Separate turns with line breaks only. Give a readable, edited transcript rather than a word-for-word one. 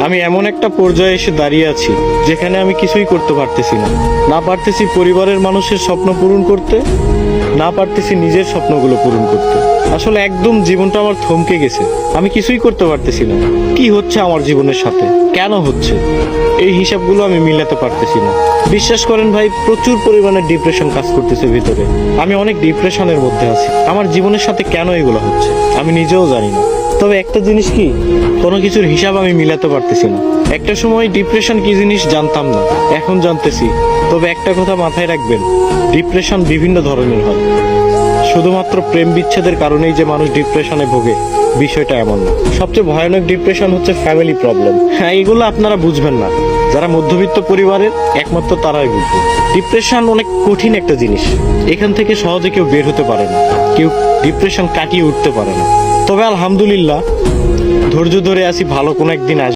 আমি এমন একটা পর্যায়ে এসে দাঁড়িয়ে আছি যেখানে আমি কিছুই করতে পারতেছি না। না পারতেছি পরিবারের মানুষের স্বপ্ন পূরণ করতে, না পারতেছি নিজের স্বপ্নগুলো পূরণ করতে। আসলে একদম জীবনটা আমার থমকে গেছে। আমি কিছুই করতে পারতেছি না। কি হচ্ছে আমার জীবনের সাথে, কেন হচ্ছে, এই হিসাবগুলো আমি মিলাতে পারতেছি না। বিশ্বাস করেন ভাই, প্রচুর পরিমাণে ডিপ্রেশন কাজ করতেছে ভিতরে। আমি অনেক ডিপ্রেশনের মধ্যে আছি। আমার জীবনের সাথে কেন এগুলো হচ্ছে আমি নিজেও জানি না। তবে একটা জিনিস কি, কোনো কিছুর হিসাব আমি মিলাতে পারতেছি না। একটা সময় ডিপ্রেশন কি জিনিস জানতাম না, এখন জানতেছি। তবে একটা কথা মাথায় রাখবেন, ডিপ্রেশন বিভিন্ন ধরনের হয়। শুধুমাত্র প্রেম বিচ্ছেদের কারণেই যে মানুষ ডিপ্রেশনে ভোগে, বিষয়টা এমন না। সবচেয়ে ভয়ানক ডিপ্রেশন হচ্ছে ফ্যামিলি প্রবলেম। হ্যাঁ, এগুলো আপনারা বুঝবেন না। যারা মধ্যবিত্ত পরিবারের, একমাত্র তারাই বুঝবে। ডিপ্রেশন অনেক কঠিন একটা জিনিস। এখান থেকে সহজে কেউ বের হতে পারে না, কেউ ডিপ্রেশন কাটিয়ে উঠতে পারে না। তবে আলহামদুলিল্লাহ, ধৈর্য ধরে আছি, ভালো কোনো একদিন আসবে।